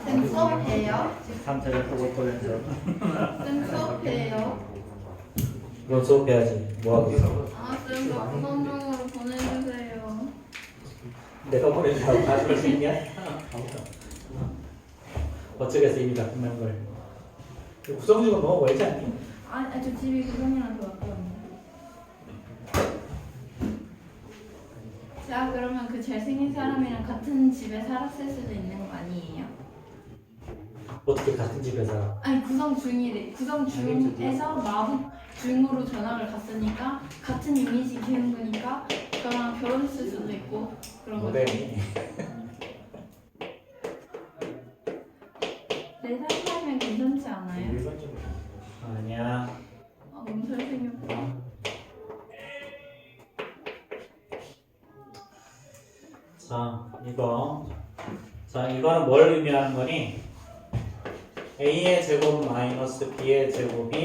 쌤 수업해요? 3차를 또 못 보면서 쌤 수업해요? 너 수업해야지 뭐하고 있어? 쌤 저 구성용으로 보내주세요. 내가 보내주라고 가져갈 수 있냐? 어쩌겠어 이미 다 끝난 걸 구성주가 너무 멀지 않니? 저 집이 구성이랑 더 가까웠네. 자, 그러면 그 잘생긴 사람이랑 같은 집에 살았을 수도 있는 거 아니에요? 어떻게 같은 집에 살아? 아니 구성 중에서 마법 중으로 전학을 갔으니까 같은 이미지 키운 거니까 저랑 결혼했을 수도 있고 그런 거죠. 모델이 4살 차이면 괜찮지 않아요? 아니야 너무 잘생겼다. 이거는 뭘 의미하는 거니? a의 제곱 마이너스 b의 제곱이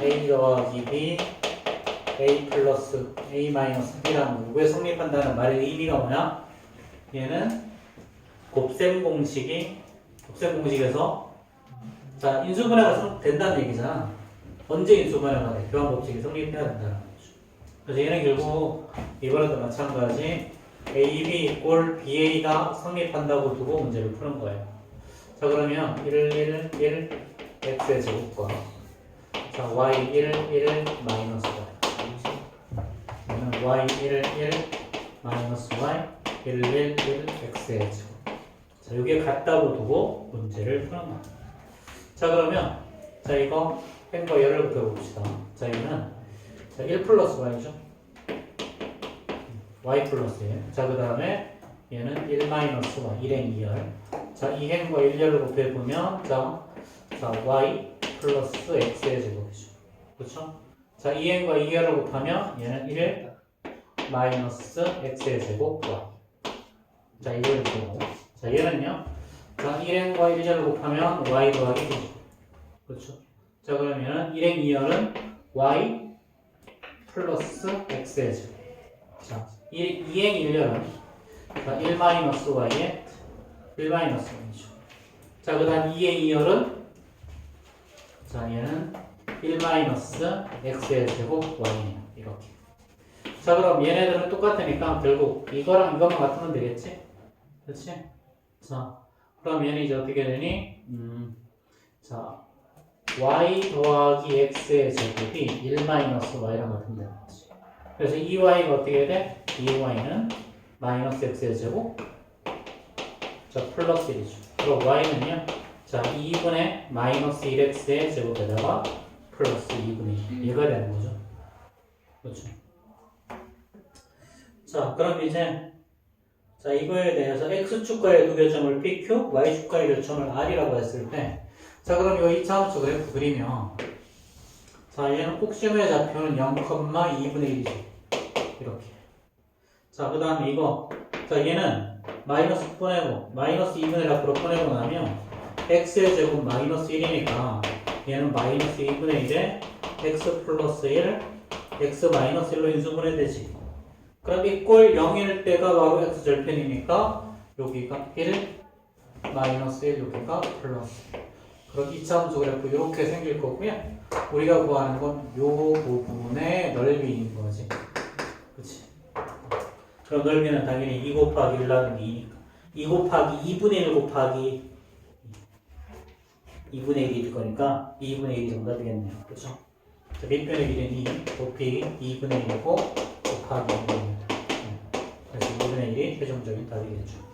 a 더하기 b a 플러스 a 마이너스 b라는 거고요. 성립한다는 말의 의미가 뭐냐? 얘는 곱셈 공식에서 인수분해가 된다는 얘기잖아. 언제 인수분해가 돼? 교환법칙이 성립해야 된다는 거죠. 그래서 얘는 결국 이번에도 마찬가지 AB 이꼴 BA가 성립한다고 두고 문제를 푸는 거예요. 자 그러면 1 x의 제곱과 y 1 마이너스 y y 1 마이너스 y 1 x의 제곱. 자 이게 같다고 두고 문제를 푸는 거예요. 자 그러면 이거 뺀거 열을 곱해봅시다. 자 얘는 1 플러스 y죠. y 플러스 1. 자 그 다음에 얘는 1 마이너스 y 1행 2열. 자 2행과 1열을 곱해보면 자 y 플러스 x의 제곱이죠. 그렇죠? 자 2행과 2열을 곱하면 얘는 1 마이너스 x의 제곱 y. 자 이걸 보고 자 얘는요. 자 1행과 1열을 곱하면 y 더하기 2죠. 그렇죠? 자 그러면 1행 2열은 y 플러스 x의 제곱. 자 2행 1열은 1 마이너스 y에 1 마이너스 1이죠. 자 그 다음 2행 2열은 얘는 1 마이너스 x의 제곱 y네요. 이렇게. 자 그럼 얘네들은 똑같으니까 결국 이거랑 이것만 같으면 되겠지? 그렇지? 자 그럼 얘는 이제 어떻게 되니? y 더하기 x의 제곱이 1 마이너스 y랑 같으면 되는 거지. 그래서 2y가 어떻게 돼? 2y는 마이너스 x의 제곱 플러스 1이죠. 그리고 y는요 2분의 마이너스 1x의 제곱에다가 플러스 2분의 1 얘가 되는 거죠. 그렇죠. 자 그럼 이제 이거에 대해서 x축과의 두 교점을 pq, y축과의 교점을 r이라고 했을 때 자 그럼 이 2차함수 그래프 그리면 얘는 꼭지점의 좌표는 0,2분의 1이죠. 이렇게. 자 그 다음에 이거 얘는 마이너스 보내고 마이너스 2분의 1 앞으로 보내고 나면 x의 제곱 마이너스 1이니까 얘는 마이너스 2분의 1에 x 플러스 1 x 마이너스 1로 인수분해되지. 그럼 이 꼴 0일 때가 바로 x절편이니까 여기가 1 마이너스 1 여기가 플러스. 그럼 2차 함수 그래프 이렇게 생길 거고요. 우리가 구하는 건 이 부분의 넓이인 거지. 그치? 그럼 넓이는 당연히 2 곱하기 1 나누기 2니까 2 곱하기 2분의 1 곱하기 2분의 1일 거니까 2분의 1이 정답이겠네요. 그쵸? 밑변의 길이는 2 곱하기 2분의 1이고 곱하기 2분의 1. 그래서 2분의 1이 최종적인 답이겠죠.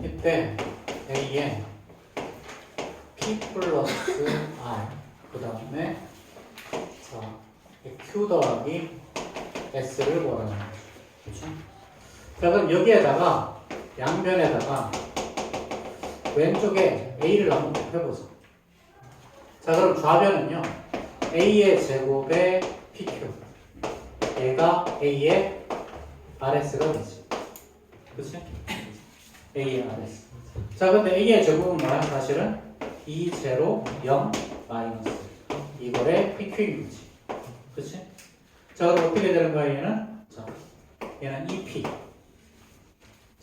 이때 A에 P 플러스 R 그 다음에 q 더하기 s를 구하라는 거죠. 그렇죠? 자, 그럼 여기에다가 양변에다가 왼쪽에 a를 한번 곱해보자. 자, 그럼 좌변은요 a의 제곱에 pq, 얘가 a의 rs가 되지. 그치? a의 rs. 자, 근데 a의 제곱은 뭐야? 사실은 2, 0, 0, 마이너스 이거의 pq인 거지. 그치? 자, 그럼 어떻게 되는 거야, 얘는? 자, 얘는 2p.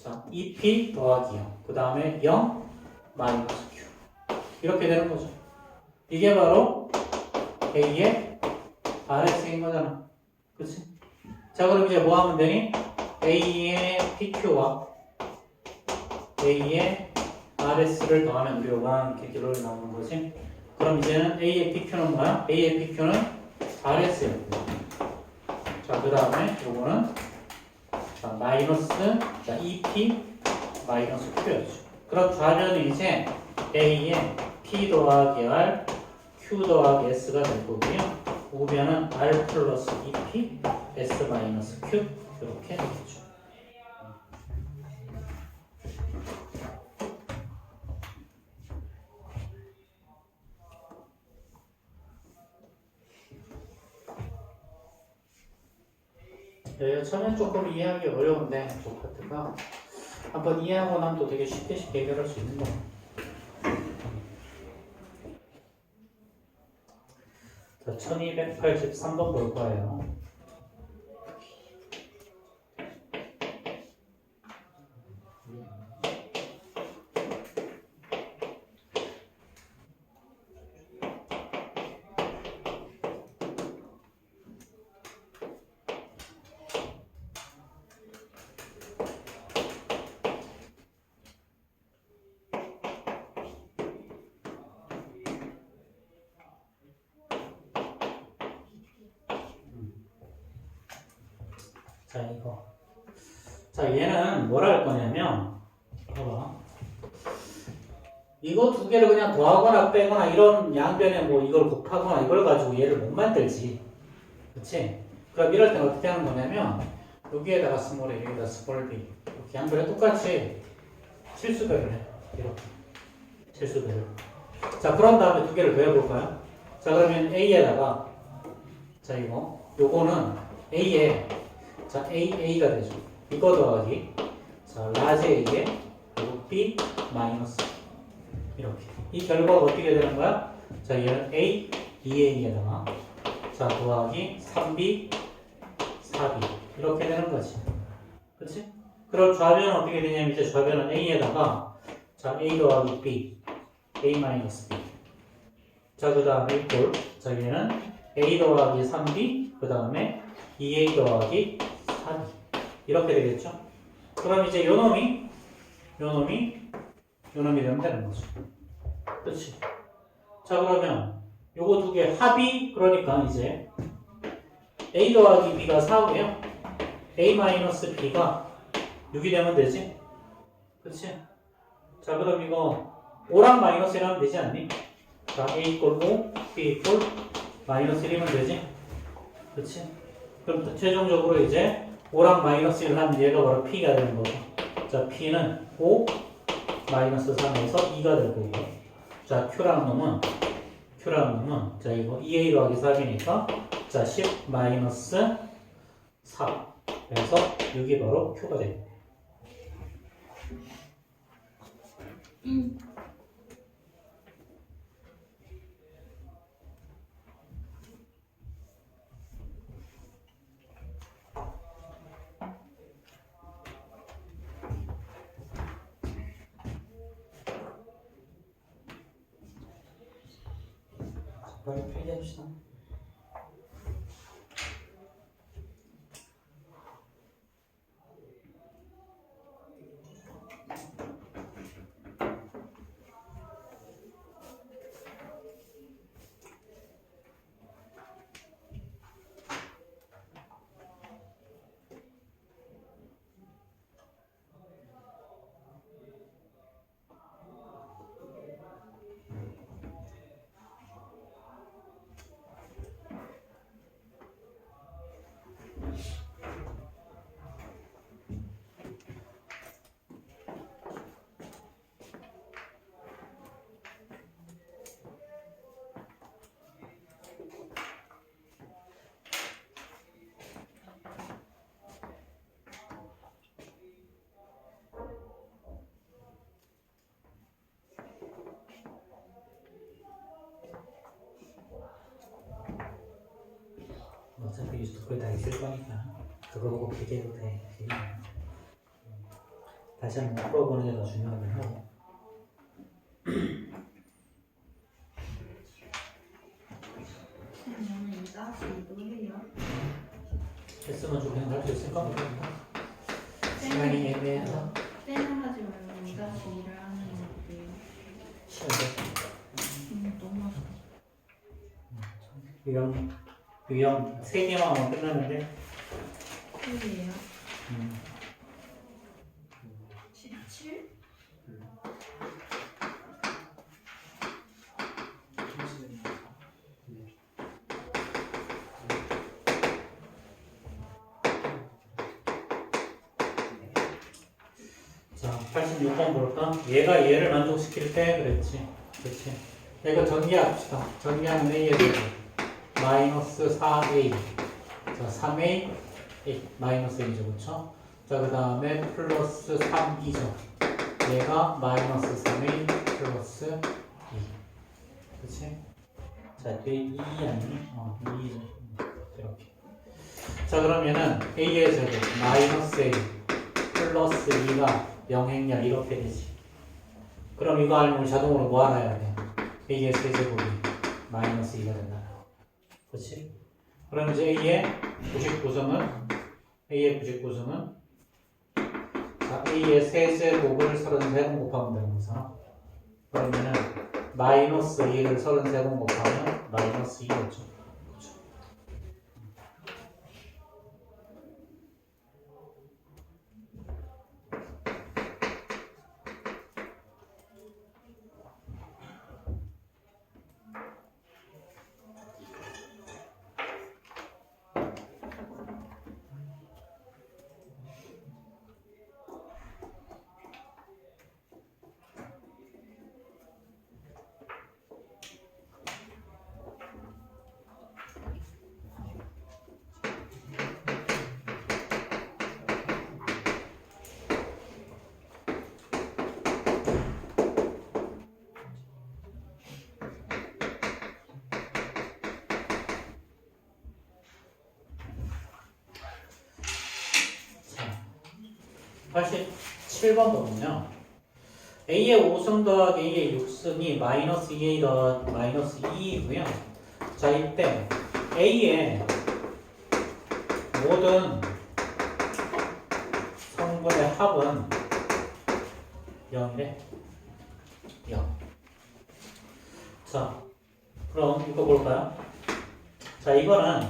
자, 2p 더하기 0. 그 다음에 0, 마이너스 q. 이렇게 되는 거죠. 이게 바로 a의 rs인 거잖아. 그치? 자, 그럼 이제 뭐 하면 되니? a의 pq와 a의 rs를 더하면 우리가 원하는 길이로 나오는 거지. 그럼 이제는 a의 pq는 뭐야? a의 pq는 rs였고. 자, 그 다음에 요거는 자, 마이너스 자, 2p 마이너스 q였죠. 그럼 좌변은 이제 a의 p 더하기 r, q 더하기 s가 될 거고요. 우변은 r 플러스 2p, s 마이너스 q 이렇게 되겠죠. 네, 처음엔 조금 이해하기 어려운데 조카트가 한번 이해하고 나면 또 되게 쉽게 해결할 수 있는 거예요. 자, 1283번 볼 거예요. 자, 이거. 자, 얘는 뭐라 할 거냐면, 봐봐. 이거 두 개를 그냥 더하거나 빼거나 이런 양변에 뭐 이걸 곱하거나 이걸 가지고 얘를 못 만들지. 그치? 그럼 이럴 땐 어떻게 하는 거냐면, 여기에다가 스몰 A, 여기에다 스몰 B. 이렇게 양변에 똑같이 실수배를 해. 이렇게. 실수배를. 자, 그런 다음에 두 개를 더해볼까요? 자, 그러면 A에다가, 자, 요거는 A에, 자, A가 되죠. 이거 더하기, 자, 라지 A에, 그리고 B 마이너스. 이렇게. 이 결과가 어떻게 되는 거야? 자, 얘는 A, 2A에다가, 자, 더하기 3B, 4B. 이렇게 되는 거지. 그치? 그럼 좌변은 어떻게 되냐면, 이제 좌변은 A에다가, 자, A 더하기 B, A 마이너스 B. 자, 그 다음에 이꼴. 자, 얘는 A 더하기 3B, 그 다음에 2A 더하기 4B. 이렇게 되겠죠? 그럼 이제 요 놈이 되면 되는 거죠. 그치? 자, 그러면 요거 두 개 합이, 그러니까 이제 A 더하기 B가 4고요. A 마이너스 B가 6이 되면 되지? 그치? 자, 그럼 이거 5랑 마이너스 1하면 되지 않니? 자, A 이꼴 5, B 이꼴 마이너스 1이면 되지? 그치? 그럼 최종적으로 이제 5랑 마이너스 1을 하면 얘가 바로 P가 되는 거고. 자, P는 5 마이너스 3에서 2가 될 거고. 자, Q라는 놈은 자, 이거 2A 더하기 4이니까 자, 10 마이너스 4. 그래서 6이 바로 Q가 됩니다. 빨리 필기합시다. 어차피 유튜브에 다 있을 거니까 그거 보고 비교해도 돼. 다시 한번 풀어보는 게 더 중요하긴 하고. 저는 2-2도 해요. 했으면 좋겠는 할수 있을까 모르겠다. 시간이 애매해서 땡을 하지 말고 2-2를 하는 거고요. 쉬운데. 너무 맛있어. 유형 3개만 하면 끝나는데. 꿀이에요. 17? 자, 86번 볼까? 얘가 얘를 만족시킬 때 그랬지. 그렇지. 이거 전개합시다. 전개하면 A에 대해서 마이너스 4A. 자, 3A 마이너스 A죠. 그쵸? 자, 그 다음에 플러스 3E죠. 얘가 마이너스 3A 플러스 2. 그치? 자, 뒤에 2 아니니? 2죠. 이렇게. 자, 그러면은 A의 제곱 마이너스 A 플러스 2가 영행렬 이렇게 되지. 그럼 이거 알면 우리 자동으로 뭐 알아야 돼? A의 세제곱이 마이너스 2가 된다. 그렇지? 그럼 이제 A의 99승은 자, A의 세제곱을 33번 곱하면 되는 거잖아. 그러면은 마이너스 2를 33번 곱하면 마이너스 2겠죠. 자, 87번 보면요. A의 5승 더하기 A의 6승이 마이너스 2A 더하기 마이너스 2이고요. 자, 이때 A의 모든 성분의 합은 0이래. 0. 자, 그럼 이거 볼까요? 자, 이거는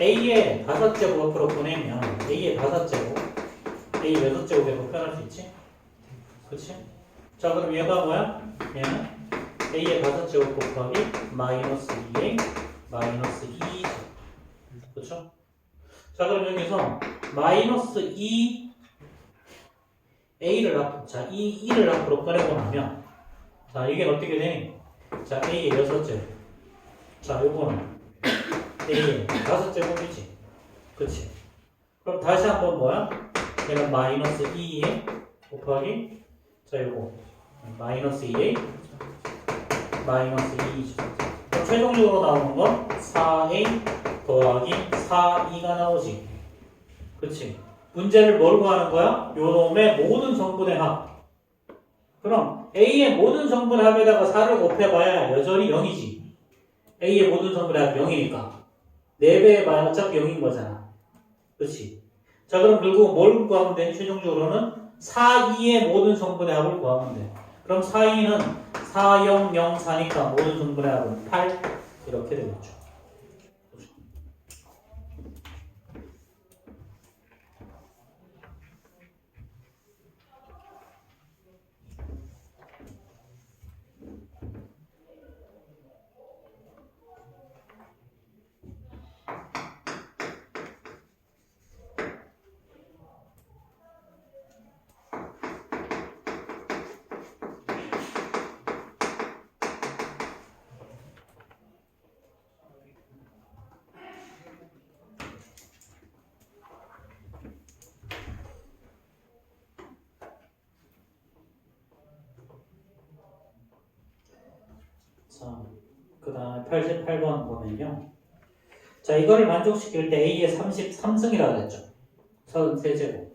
A의 5제곱 옆으로 보내면 A의 5제곱, A 6제곱으로 표현할 수 있지? 그치? 자, 그럼 얘가 뭐야? 얘는 A의 5제곱 곱하기 마이너스 2A 마이너스 2죠. 그쵸? 자, 그럼 여기서 마이너스 2A를 자, 2를 앞으로 꺼내고 나면 자, 이게 어떻게 되니? 자, A의 6제곱. 자, 요거는 A의 5제곱이지. 그치? 그럼 다시 한번 뭐야? 얘는 마이너스 2A 곱하기 자, 요거 마이너스 2A 마이너스 2죠. 그럼 최종적으로 나오는 건 4A 더하기 4E가 나오지. 그치? 문제를 뭘 구하는 거야? 요놈의 모든 성분의 합. 그럼 A의 모든 성분의 합에다가 4를 곱해봐야 여전히 0이지. A의 모든 성분의 합이 0이니까 4배 해봐야 어차피 0인 거잖아. 그치? 자, 그럼 결국 뭘 구하면 돼? 최종적으로는 4, 2의 모든 성분의 합을 구하면 돼. 그럼 4, 2는 4, 0, 0, 4니까 모든 성분의 합은 8 이렇게 되겠죠. 자, 그 다음에 88번 보면요. 자, 이거를 만족시킬 때 A의 33승이라고 했죠. 33제곱.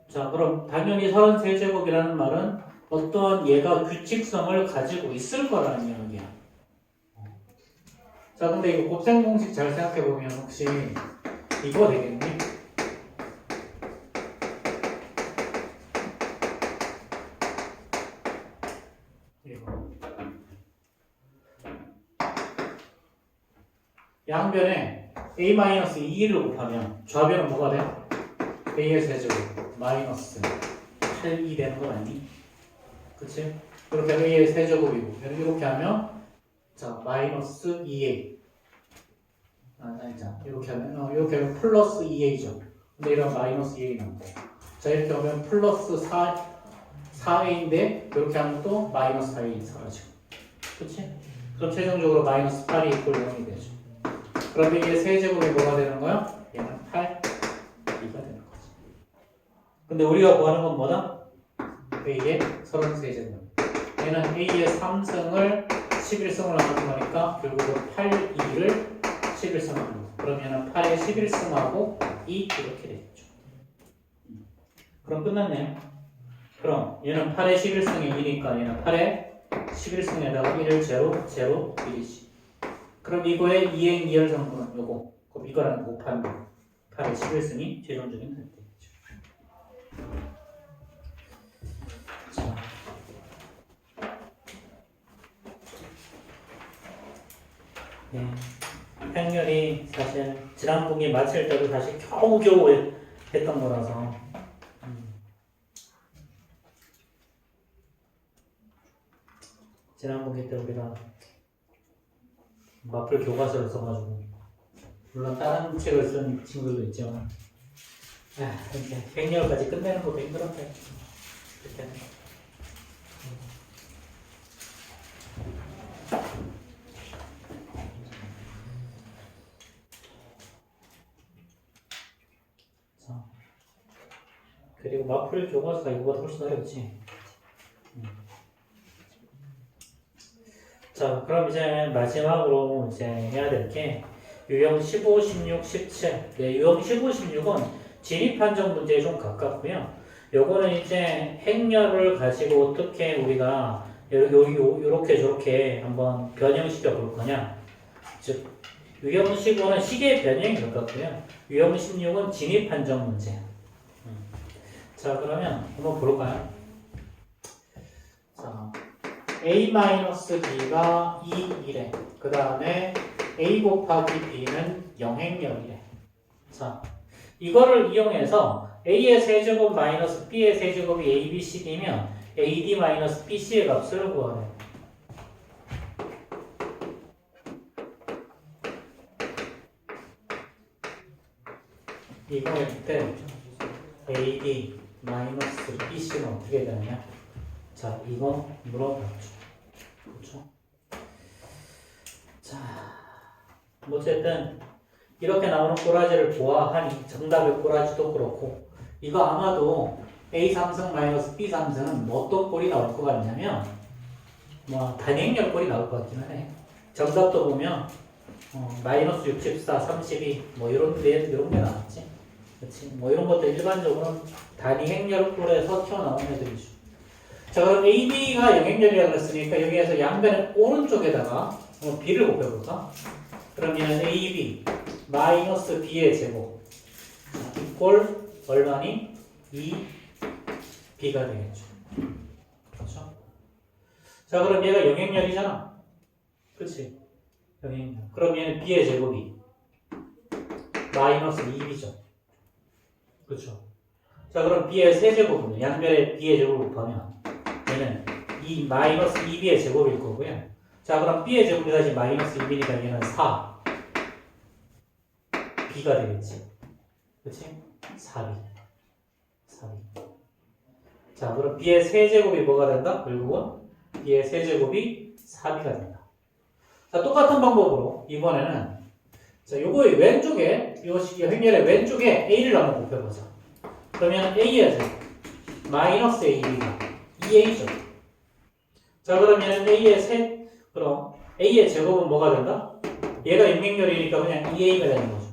자, 그럼 당연히 33제곱이라는 말은 어떤 얘가 규칙성을 가지고 있을 거라는 이야기야. 자, 근데 이거 곱셈 공식 잘 생각해보면 혹시 이거 되겠니? 이거. 양변에 a-2를 곱하면 좌변은 뭐가 돼? a의 세제곱 마이너스 8이 되는 거 맞니? 그치? 이렇게 하면 a의 세제곱이고 이렇게 하면 자 마이너스 2a 이렇게 하면 플러스 2a죠. 근데 이런 마이너스 2a 나온다. 자 이렇게 하면 플러스 4a인데 이렇게 하면 또 마이너스 4a 사라지고 그치? 그럼 최종적으로 마이너스 8이 이꼴 0이 되죠. 그럼 이게 세제곱이 뭐가 되는 거야? 얘는 8, 2가 되는 거지. 근데 우리가 구하는 건 뭐다? A의 33제곱. 얘는 A의 3승을 11승으로 나눈 거니까 결국은 8, 2를 11승하고 그럼 얘는 8의 11승하고 2 이렇게 되겠죠. 그럼 끝났네요. 그럼 얘는 8의 11승이 2니까 얘는 8의 11승에다가 1을 0, 0, 1이지. 그럼 이거의 2행 2열 성분은 요거. 그럼 이거랑 곱하면 8의 11승이 최종적인 선택이죠. 자. 네. 행렬이 사실 지난 분기 마칠 때도 사실 겨우겨우 했던 거라서 지난 분기 때 우리가 마플 교과서를 써가지고 물론 다른 책을 쓴 친구들도 있지만 이제 행렬까지 끝내는 것도 힘들었다. 그렇게 하는 거. 자, 그리고 마플 교과서가 이거보다 훨씬 어렵지. 자, 그럼 이제 마지막으로 이제 해야 될 게 유형 15, 16, 17. 네, 유형 15, 16은 진입 판정 문제에 좀 가깝고요. 요거는 이제 행렬을 가지고 어떻게 우리가 요렇게 저렇게 한번 변형시켜 볼 거냐. 즉, 유형 15는 시계 변형이 가깝고요. 유형 16은 진입 판정 문제. 자, 그러면 한번 볼까요? 자. a-b가 2이래. 그 다음에 a 곱하기 b는 0행렬이래. 자, 이거를 이용해서 a의 세제곱 마이너스 b의 세제곱이 a, b, cd면 ad 마이너스 bc의 값을 구하래. 이거 할 때 ad 마이너스 bc는 어떻게 되느냐? 자, 이거 물어봤죠. 그렇죠? 자, 어쨌든 이렇게 나오는 꼬라지를 보아하니 정답의 꼬라지도 그렇고 이거 아마도 A 3승 마이너스 B 3승은 어떤 꼴이 나올 것 같냐면 뭐 단행렬 꼴이 나올 것 같기는 해. 정답도 보면 마이너스 64, 32 뭐 이런 게 나왔지. 그렇지? 뭐 이런 것들 일반적으로는 단행렬 꼴에서 튀어나온 애들이죠. 자, 그럼 AB가 영행렬이라고 했으니까 여기에서 양변의 오른쪽에다가 B를 곱해볼까? 그러면 AB 마이너스 B의 제곱 이꼴 얼마니? 2B가 되겠죠. 그렇죠? 자, 그럼 얘가 영행렬이잖아. 그치? 영행렬. 그럼 얘는 B의 제곱이 마이너스 2B죠. 그렇죠? 자, 그럼 B의 세제곱은 양변에 B의 제곱을 곱하면 얘는 이 마이너스 2b의 제곱일 거고요. 자, 그럼 b의 제곱이 다시 마이너스 2b니까 얘는 4 b가 되겠지. 그치? 4b. 자, 그럼 b의 세제곱이 뭐가 된다? 결국은 b의 세제곱이 4b가 된다. 자, 똑같은 방법으로 이번에는 자, 요거의 왼쪽에 이것이 행렬의 왼쪽에 a를 한번 곱해보자. 그러면 a의 제곱 마이너스 ab가 2a죠. 자, 그러면 A의 제곱은 뭐가 된다? 얘가 인맥열이니까 그냥 2a가 되는 거죠.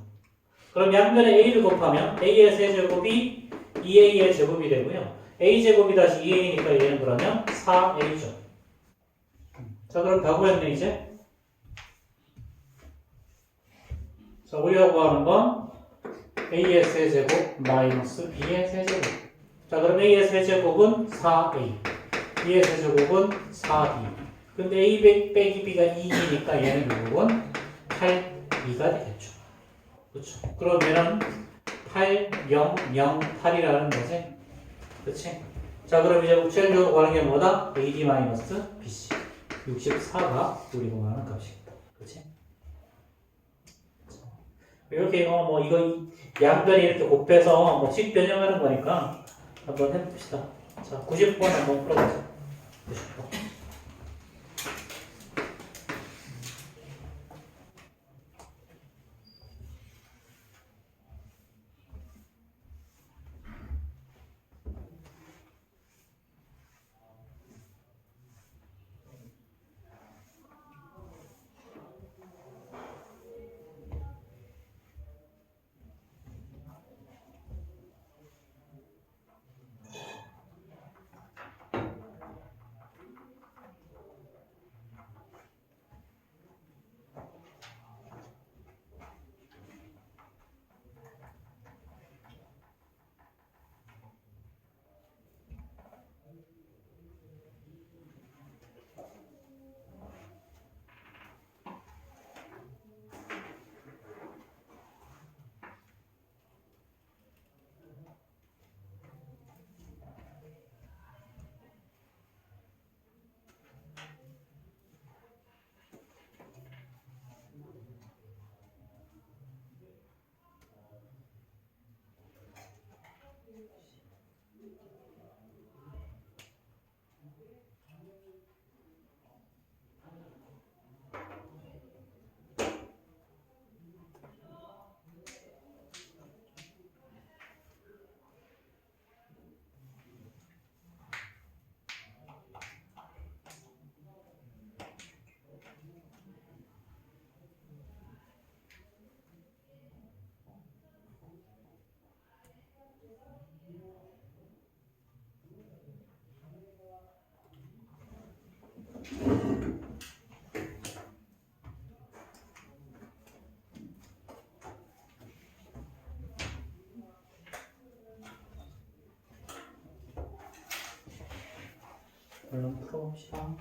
그럼 양면에 a를 곱하면 a의 세제곱이 2a의 제곱이 되고요. a제곱이 다시 2a니까 얘는 그러면 4a죠. 자, 그럼 다 구했네 이제. 자, 우리가 구하는 건 a의 세제곱 마이너스 b의 세제곱. 자, 그럼 a의 세제곱은 4a, b의 세제곱은 4b. 근데 a 빼기 b가 2이니까 얘는 결국은 8b가 되겠죠. 그렇죠. 그럼 얘는 8008이라는 거지. 그렇지? 자, 그럼 이제 최종적으로 구하는 게 뭐다? AD-BC 64가 우리 구하는 값이겠다. 그렇지? 이렇게 이거 양변이 이렇게 곱해서 식 변형하는 거니까 한번 해봅시다. 자, 90번 한번 풀어보자. 90번. 얼른 풀어봅시다.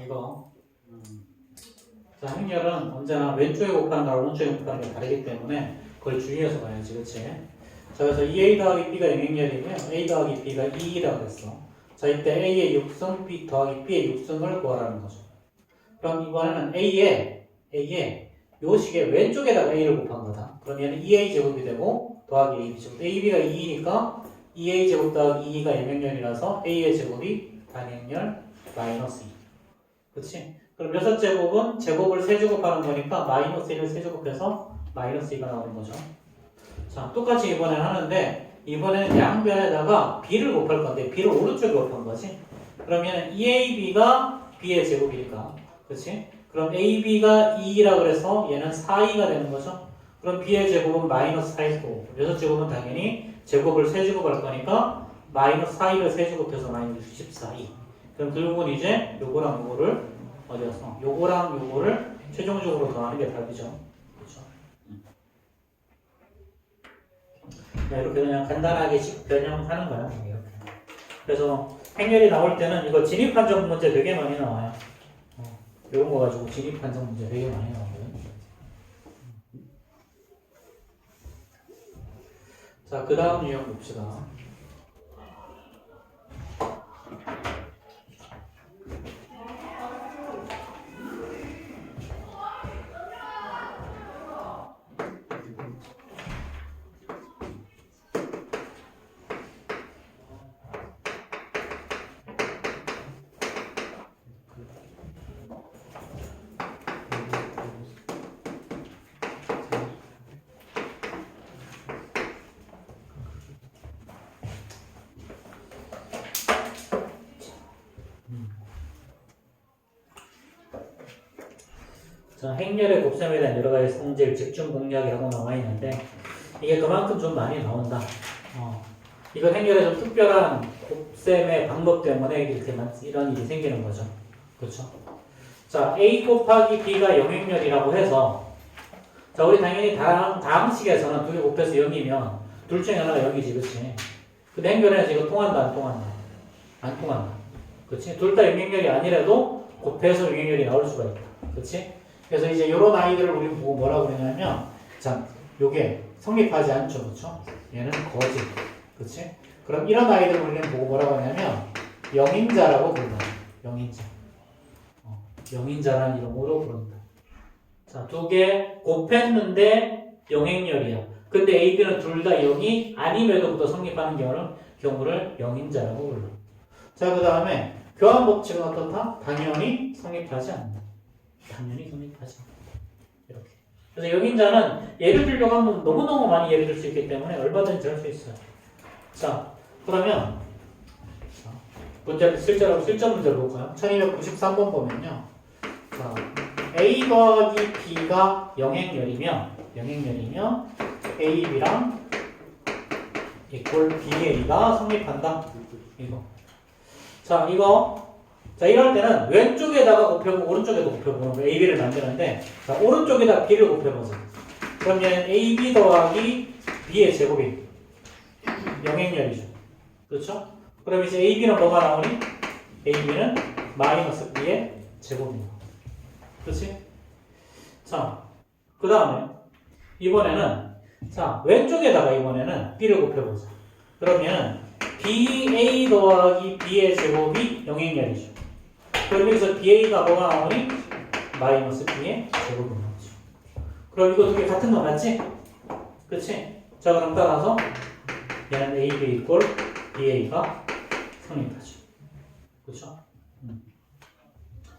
이거. 자, 행렬은 언제나 왼쪽에 곱하는 거랑 오른쪽에 곱하는 게 다르기 때문에 그걸 주의해서 봐야지, 그치? 자, 그래서 2a 더하기 b가 영행렬이고요. a 더하기 b가 2라고 했어. 자, 이때 a의 6승, b 더하기 b의 6승을 구하라는 거죠. 그럼 이번에는 a에 요 식의 왼쪽에다가 a를 곱한 거다. 그럼 얘는 2a 제곱이 되고 더하기 ab 제곱. ab가 2니까 2a 제곱 더하기 2가 영행렬이라서 a의 제곱이 단행렬 마이너스 2. 그치? 그럼 여섯 제곱은 제곱을 세제곱하는 거니까 마이너스 1을 세제곱해서 마이너스 2가 나오는 거죠. 자, 똑같이 이번엔 하는데 이번에는 양변에다가 b를 곱할 건데 b를 오른쪽에 곱한 거지. 그러면 2ab가 b의 제곱이니까, 그렇지? 그럼 ab가 2라 그래서 얘는 4이가 되는 거죠. 그럼 b의 제곱은 마이너스 4일 거고 여섯 제곱은 당연히 제곱을 세제곱할 거니까 마이너스 4를 세제곱해서 마이너스 14이. 그럼 결국은 이제 요거랑 요거를 어디였어? 요거랑 요거를 최종적으로 더하는 게 답이죠. 그렇죠? 이렇게 그냥 간단하게 변형하는 거야. 이렇게. 그래서 행렬이 나올 때는 이거 진입한정 문제 되게 많이 나와요. 이런 거 가지고 진입한정 문제 되게 많이 나오거든. 자, 그 다음 유형 봅시다. 자, 행렬의 곱셈에 대한 여러 가지 성질, 집중 공략이라고 나와 있는데 이게 그만큼 좀 많이 나온다. 이건 행렬의 좀 특별한 곱셈의 방법 때문에 이렇게 이런 일이 생기는 거죠. 그렇죠? 자, a 곱하기 b가 영행렬이라고 해서 자, 우리 당연히 다항식에서는 2개 곱해서 0이면 둘 중에 하나가 0이지, 그렇지? 근데 행렬에는 지금 통한다, 안 통한다? 안 통한다. 그렇지? 둘 다 영행렬이 아니라도 곱해서 영행렬이 나올 수가 있다. 그렇지? 그래서 이제 이런 아이들을 우리 보고 뭐라고 그러냐면, 자, 요게 성립하지 않죠, 그렇죠? 얘는 거짓, 그렇지? 그럼 이런 아이들을 우리는 보고 뭐라고 하냐면 영인자라고 부른다. 영인자, 영인자라는 이름으로 부른다. 자, 두 개 곱했는데 영행렬이야. 근데 A, B는 둘 다 0이 아님에도부터 성립하는 경우를 영인자라고 불러. 자, 그 다음에 교환 법칙은 어떻다? 당연히 성립하지 않는다. 당연히 성립하지 않는다. 이렇게. 그래서 영인자는 예를 들려고 하면 너무너무 많이 예를 들 수 있기 때문에 얼마든지 할 수 있어요. 자, 그러면 문제를 실전 문제를 볼까요? 1293번 보면요. 자, A 더하기 B가 영행렬이면 A, B랑 이꼴 BA가 성립한다. 이거. 자, 자, 이럴 때는 왼쪽에다가 곱해보고 오른쪽에도 곱해보고 A, B를 만드는데 자, 오른쪽에다 B를 곱해보자. 그러면 A, B 더하기 B의 제곱이 영행렬이죠. 그렇죠? 그럼 이제 A, B는 뭐가 나오니? A, B는 마이너스 B의 제곱입니다. 그렇지? 자, 그 다음에 이번에는 자, 왼쪽에다가 이번에는 B를 곱해보자. 그러면 BA 더하기 B의 제곱이 영행렬이죠. 그럼 여기서 BA가 뭐가 나오니? 마이너스 B의 제곱이 나오죠. 그럼 이거 두 개 같은 거 맞지? 그치? 자, 그럼 따라서 얘는 AB 이꼴 BA가 성립하죠. 그쵸?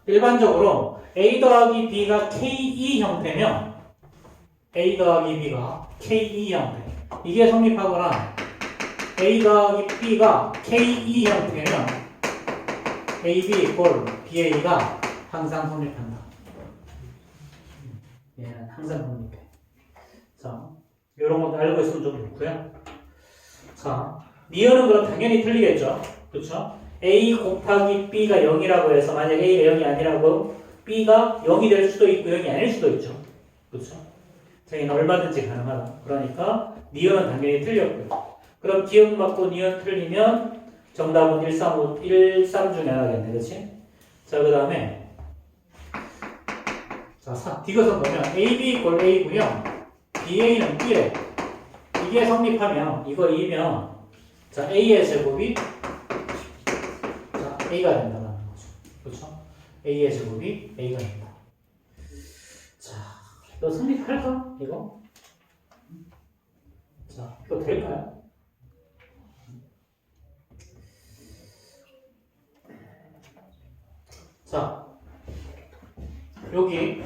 일반적으로 A 더하기 B가 KE 형태면 A 더하기 B가 KE 형태 이게 성립하거나 A 더하기 B가 KE 형태면 AB 이꼴 BA가 항상 성립한다. 얘는 항상 성립해. 자, 이런 것도 알고 있으면 좀 좋고요. 자, 니은은 그럼 당연히 틀리겠죠. 그쵸? A 곱하기 B가 0이라고 해서 만약 A가 0이 아니라고 B가 0이 될 수도 있고 0이 아닐 수도 있죠. 그쵸? 자, 얘는 얼마든지 가능하다. 그러니까 니은은 당연히 틀렸고요. 그럼 기억 맞고 니은 틀리면 정답은 1, 3 중에 하나겠네. 그치? 자, 그 다음에 자, 디귿은 뭐냐면 AB = A고요. BA는 B래. 이게 성립하면 이거 2면 자 A의 제곱이 자 A가 된다는 거죠. 그렇죠? A의 제곱이 A가 된다. 자, 이거 성립할까? 이거? 자, 이거 될까요? 자, 여기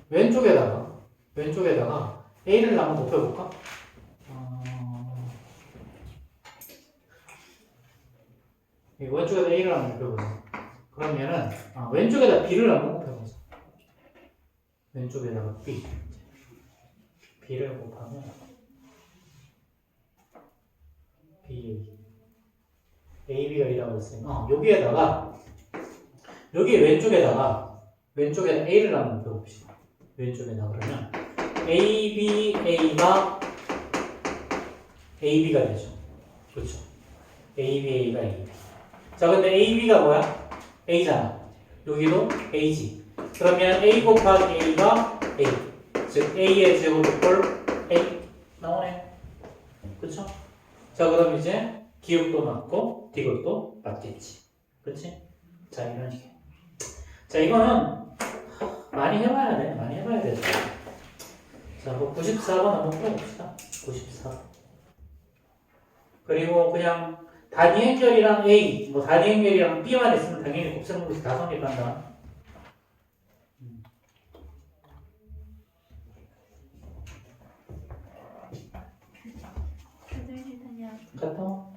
왼쪽에다가 A를 한번 높여볼까? 여기 왼쪽에다 A를 한번 높여보자. 그러면은 왼쪽에다 B를 한번 곱해보자. 왼쪽에다가 B를 곱하면 AB가 1이라고 했으니까 여기 왼쪽에다 A를 한번 높여봅시다. 왼쪽에다 그러면 ABA가 AB가 되죠. 그렇죠? ABA가 AB. 자, 근데 AB가 뭐야? A잖아. 여기도 A지. 그러면 A 곱하기 A가 A. 즉 A의 제곱 이퀄 A 나오네. 그렇죠? 자, 그럼 이제 기울도 맞고 디귿도 맞겠지. 그렇지? 자, 이런 식이야. 자, 이거는 많이 해봐야 돼. 많이 해봐야 돼. 자, 94번 한번 풀어봅시다. 94번. 그리고 그냥 단위 행렬이랑 A, 단위 행렬이랑 B만 있으면 당연히 곱셈공식 다 성립한다. 갔다 와.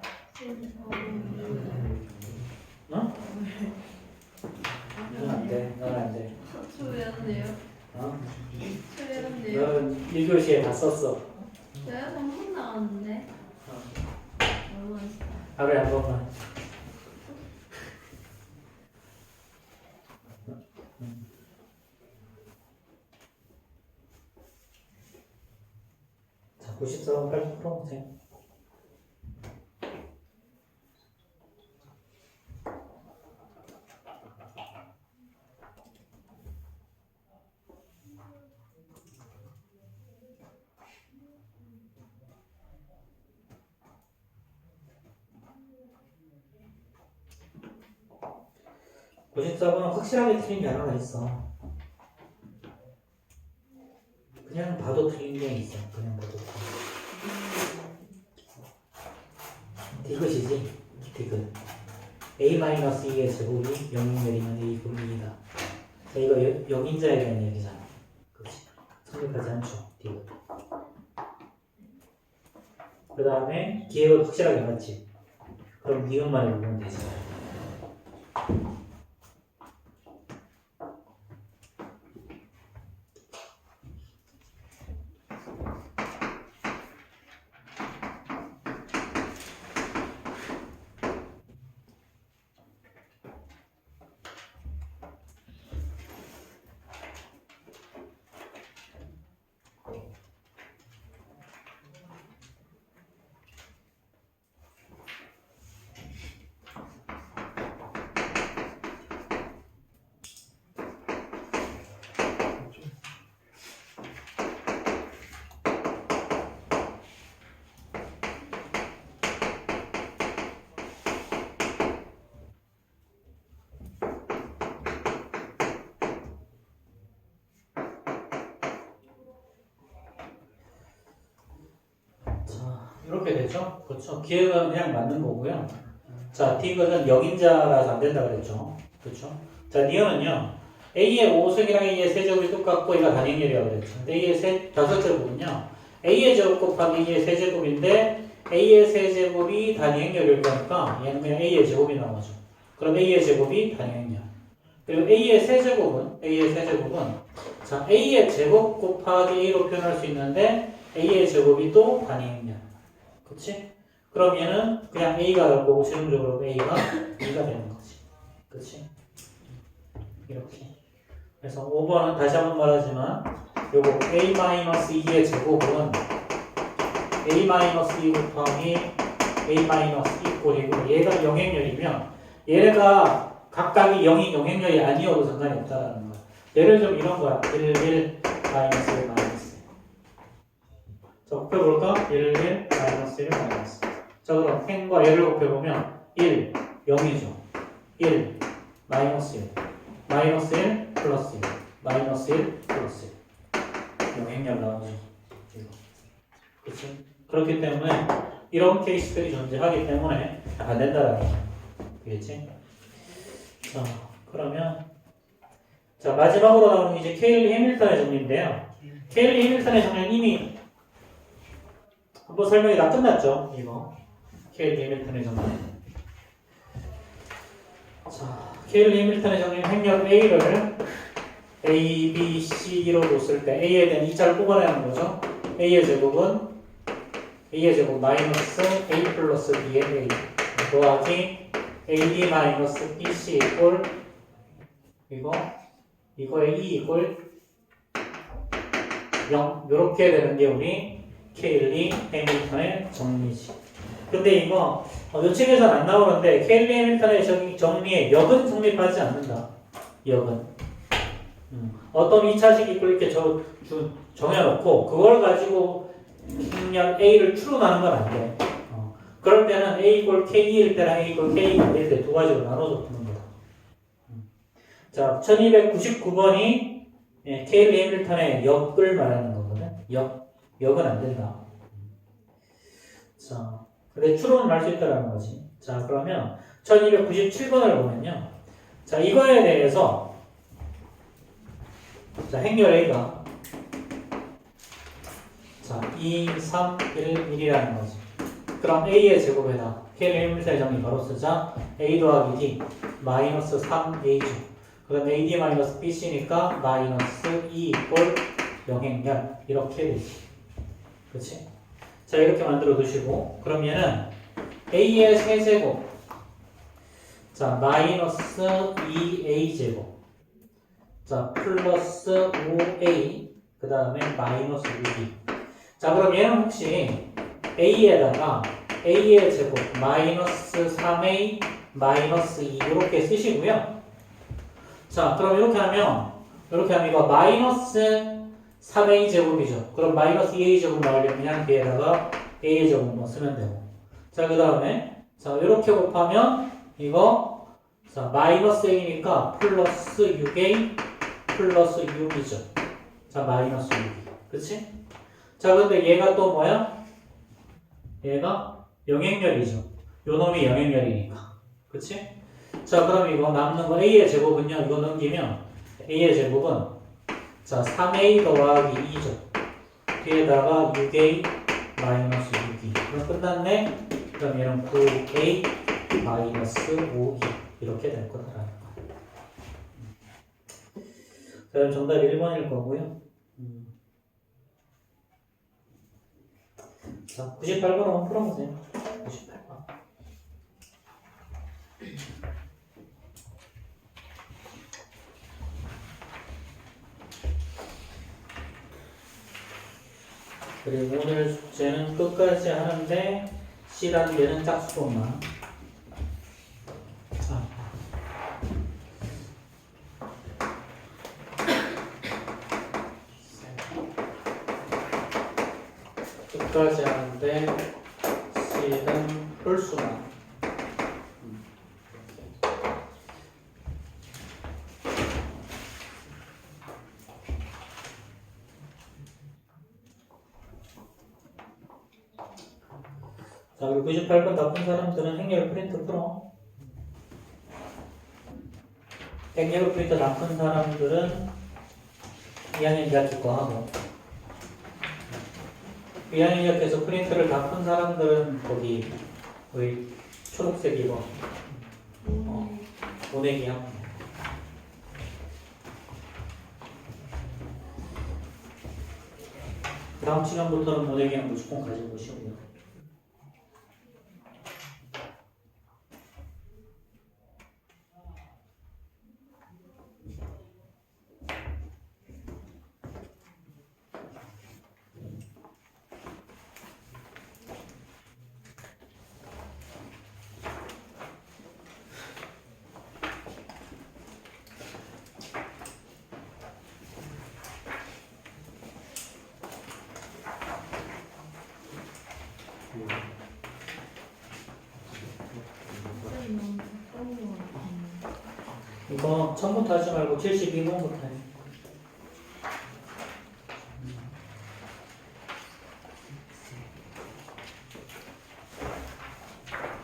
응? 넌 안 돼. 넌 안 돼. 왜 안 돼요? 어? 왜 안 돼요? 너는 1교시에 다 썼어. 내가 한번 나왔는데. 얼마나 했어? 하루에 한 번만. 자, 94번 빨리 풀어보세요. (94번) 확실하게 틀린 게 하나가 있어. 그냥 봐도 틀린 게 있어. 그냥 봐도 디귿이지. 디귿. A-2의 제곱이 0인 내리면 A 곱이 2다. 자, 이거 영인자에 대한 얘기잖아. 그렇지. 성립하지 않죠. 디귿. 그 다음에 기회가 확실하게 맞지. 그럼 니은만 읽으면 되지. 이렇게 되죠? 그렇죠? 기회가 그냥 맞는 거고요. 자, 디귿은 영인자라서 안 된다 그랬죠? 그렇죠? 자, 니은은요. A의 5승이랑 A의 세제곱이 똑같고 얘가 단행렬이라고 그랬죠. 근데 A의 다섯 제곱은요. A의 제곱 곱하기 A의 세제곱인데 A의 세제곱이 단행렬일 거니까 얘는 그냥 A의 제곱이 나오죠. 그럼 A의 제곱이 단행렬. 그리고 A의 세제곱은 자, A의 제곱 곱하기 A로 표현할 수 있는데 A의 제곱이 또 단행렬. 그치? 그럼 얘는 그냥 A가 될 거고 실용적으로 A가 2가 되는 거지. 그치? 이렇게. 그래서 5번은 다시 한번 말하지만 요거 A-2의 제곱은 A-2 곱하기 A-2 꼴이고 얘가 영행렬이면 얘가 각각이 0이 영행렬이 아니어도 상관이 없다는 거야. 예를 좀 이런 거야. 1, 1, 마이너스 1, 마이너스 1. 자, 곱해볼까? 1, 1, 마이너스 1, 마이너스 1. 자, 그럼 행과 얘를 곱해보면 1, 0이죠. 1, 마이너스 1, 마이너스 1, 플러스 1, 마이너스 1, 플러스 1. 행렬 나오죠. 이거. 그치? 그렇기 때문에 이런 케이스들이 존재하기 때문에 안 된다라는 거. 되겠지? 자, 그러면 자, 마지막으로 나오는 이제 케일리 해밀턴의 정리인데요. 케일리 해밀턴의 정리는 이미 한번 설명이 다 끝났죠. 이거 케일리 해밀턴의 정리. 자, 케일리 해밀턴의 정리는 행렬 A를 A, B, C로 뒀을 때 A에 대한 2자를 뽑아내는 거죠. A의 제곱은 A의 제곱 마이너스 A 플러스 B의 A 더하기 AD 마이너스 BC 이꼴 이거의 E 이꼴 0 이렇게 되는 게 우리 케일리 해밀턴의 정리지. 근데 이거 요 책에서는 안 나오는데 케일리 해밀턴의 정리에 역은 성립하지 않는다. 역은 어떤 2차식 이꼴 이렇게 정해놓고 그걸 가지고 그냥 A를 추론하는 건 안 돼. 그럴 때는 A 이꼴 K일 때랑 A 이꼴 K가 아닐 때 두 가지로 나눠서 푸는 거다. 자, 1299번이 케일리 해밀턴의 역을 말하는 거거든. 역은 안 된다. 자, 근데 추론을 할 수 있다는 거지. 자, 그러면 1297번을 보면요. 자, 이거에 대해서 자, 행렬 A가 자, 2, 3, 1, 1이라는 거지. 그럼 A의 제곱에다 케일리 해밀턴의 정리 바로 쓰자. A 더하기 D 마이너스 3A죠. 그 다음 AD 마이너스 BC니까 마이너스 2 이꼴 0행렬 이렇게 되지. 그치? 자, 이렇게 만들어 두시고 그럼 얘는 A의 세제곱 자, 마이너스 2A 제곱 자, 플러스 5A 그 다음에 마이너스 6B. 자, 그럼 얘는 혹시 A에다가 A의 제곱 마이너스 3A 마이너스 2 이렇게 쓰시고요. 자, 그럼 이렇게 하면 이거 마이너스 3A 제곱이죠. 그럼 마이너스 2A 제곱 나오려면 그냥 뒤에다가 A의 제곱만 쓰면 되고. 자, 그 다음에 자, 이렇게 곱하면 이거 자, 마이너스 A니까 플러스 6A 플러스 6이죠. 자, 마이너스 6. 그치? 자, 근데 얘가 또 뭐야? 얘가 영행렬이죠. 요 놈이 영행렬이니까. 그치? 자, 그럼 이거 남는 거 A의 제곱은요. 이거 넘기면 A의 제곱은 자, 3A 더하기 2죠. 뒤에다가 6A 마이너스 6이. 그럼 끝났네? 그럼 얘는 9A 마이너스 5E 이렇게 될 거다라는 거예요. 자, 그럼 정답 1번일 거고요. 자, 98번 한번 풀어보세요. 98번. 그리고 오늘 숙제는 끝까지 하는데 C단계는 짝수로만. 자. 끝까지 하는데 C는 홀수만. 자, 그리고 98번 다 푼 사람들은 행렬 프린트 풀어. 행렬 프린트 다 푼 사람들은 2학년 2학기 거 하고 2학년 2학기에서 프린트를 다 푼 사람들은 거기 우리 초록색 이거 모내기 하고 다음 시간부터는 모내기는 무조건 가지고 오시고요. 이거 처음부터 하지 말고 72번부터 해.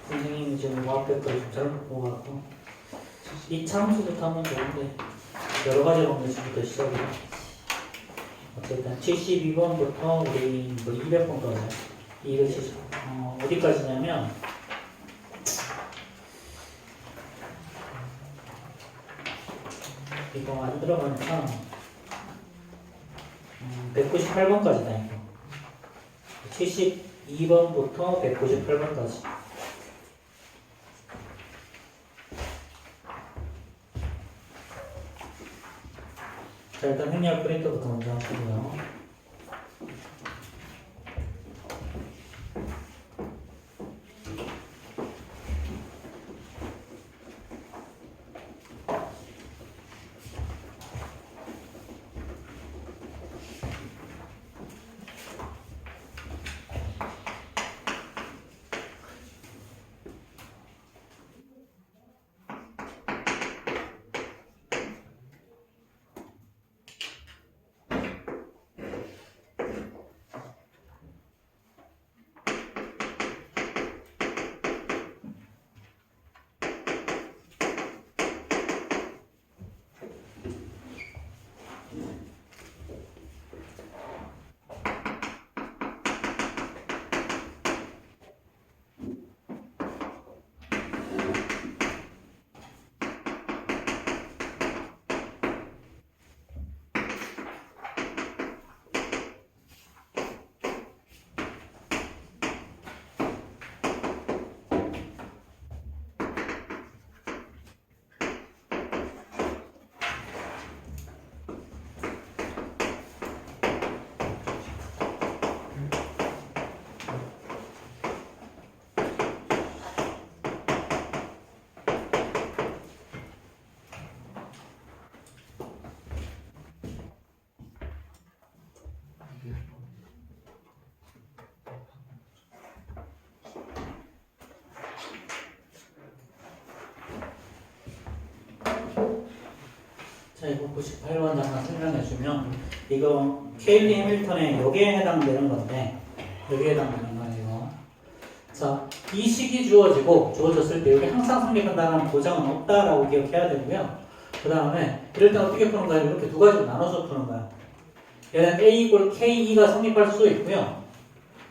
선생님이 지금 뭐 앞에까지 좀 잘못 보고 이 참수부터 하면 좋은데 여러 가지 방법부터 시작이야. 어쨌든 72번부터 우리 뭐 200번까지 270 어디까지냐면 이거 안 들어가니까 198번까지다 이거. 72번부터 198번까지. 자, 일단 행렬 프린터부터 먼저 하시고요. 자, 이거 98번 하나 설명해주면 이거 케일리 해밀턴의 여기에 해당되는 건데 여기에 해당되는 거예요. 자, 이 식이 주어졌을 때 여기 항상 성립한다는 보장은 없다라고 기억해야 되고요. 그 다음에 이럴 때 어떻게 푸는 거야? 이렇게 두 가지로 나눠서 푸는 거야. 얘는 A 이꼴 KE가 성립할 수도 있고요.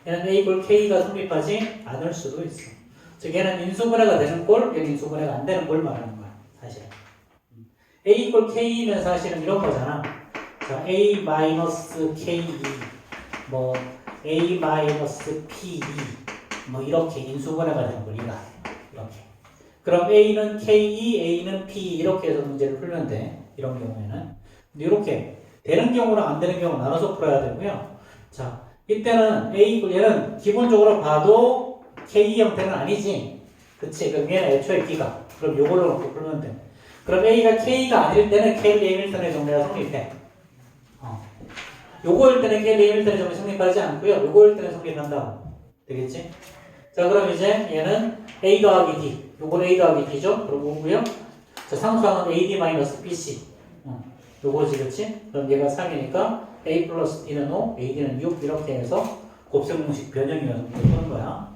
얘는 A 이꼴 KE가 성립하지 않을 수도 있어. 즉 얘는 인수분해가 되는 꼴, 얘는 인수분해가 안 되는 꼴 말하는 거야. 사실. A 이꼴 KE는 사실은 이런 거잖아. 자, A 마이너스 KE, 뭐 A 마이너스 PE, 뭐 이렇게 인수분해가 되는 거 리가 이렇게. 그럼 A는 KE, A는 PE 이렇게 해서 문제를 풀면 돼. 이런 경우에는. 근데 이렇게 되는 경우랑 안 되는 경우 나눠서 풀어야 되고요. 자, 이때는 A 이꼴 얘는 기본적으로 봐도 KE 형태는 아니지. 그치? 그럼 얘는 애초에 B가. 그럼 요걸로 놓고 풀면 돼. 그럼 A가 K가 아닐 때는 케일리 해밀턴의 정리가 성립해. 요거일 때는 케일리 해밀턴의 정리 성립하지 않고요. 요거일 때는 성립한다고. 되겠지? 자, 그럼 이제 얘는 A 더하기 D. 요건 A 더하기 D죠? 그럼 뭐고요? 자, 상수항은 AD-BC. 요거지, 그치? 그럼 얘가 3이니까 A 플러스 D는 5, AD는 6 이렇게 해서 곱셈 공식 변형이어서 푸는 거야.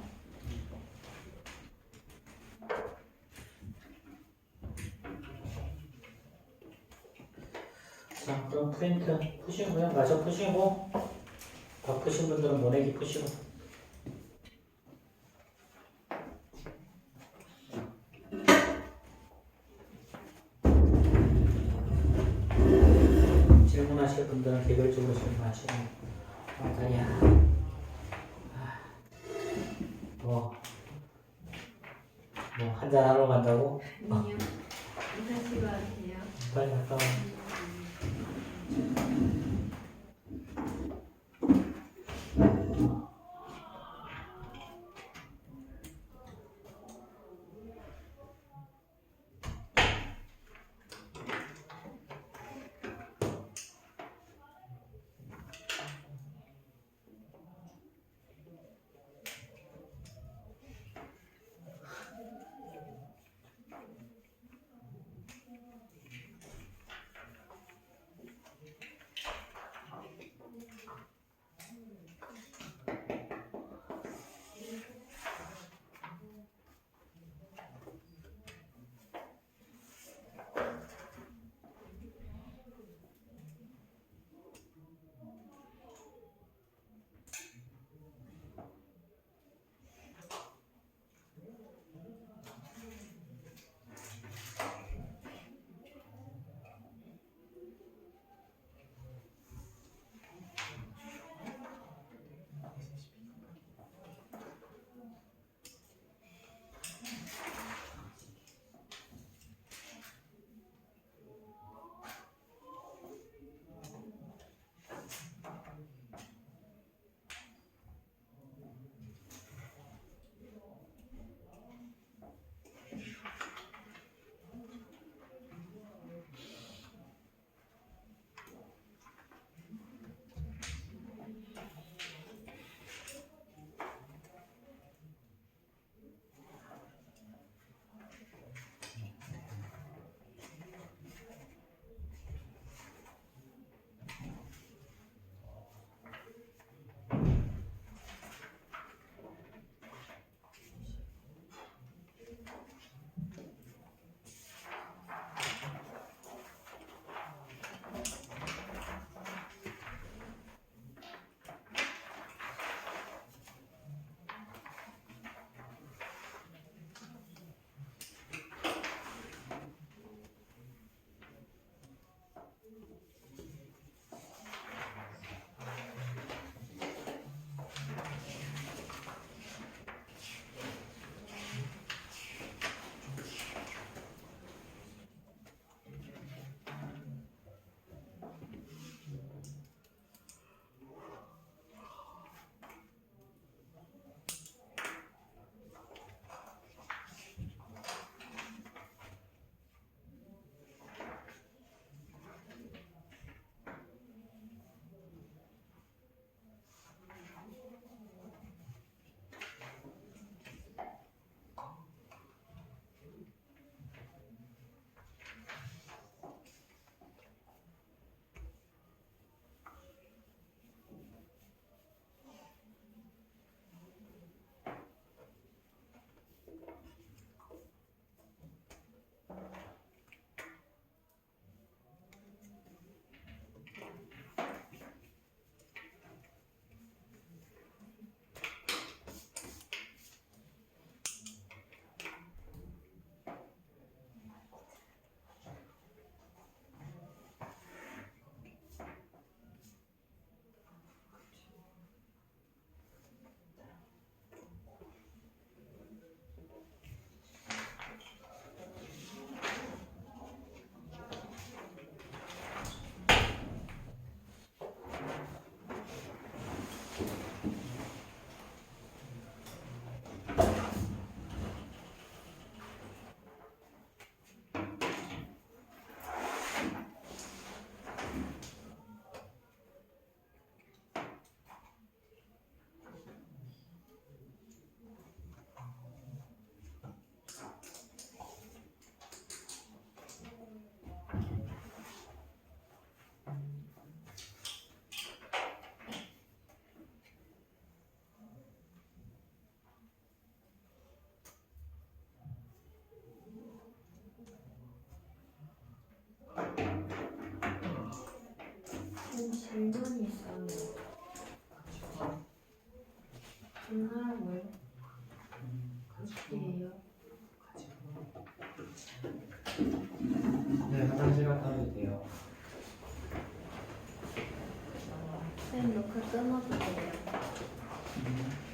자, 그럼 프린트 푸시고요. 마저 푸시고 다 푸신 분들은 모내기 푸시고. 질문하실 분들은 개별적으로 질문하시고. 다리야. 뭐 한잔 하러 간다고? 아니요. 다시 말해요. 빨리 갔다 와. 끝나고요. 이에요. 네, 화장실 갔다 와도 돼요. 쌤 녹화 끊어도 돼요. 음.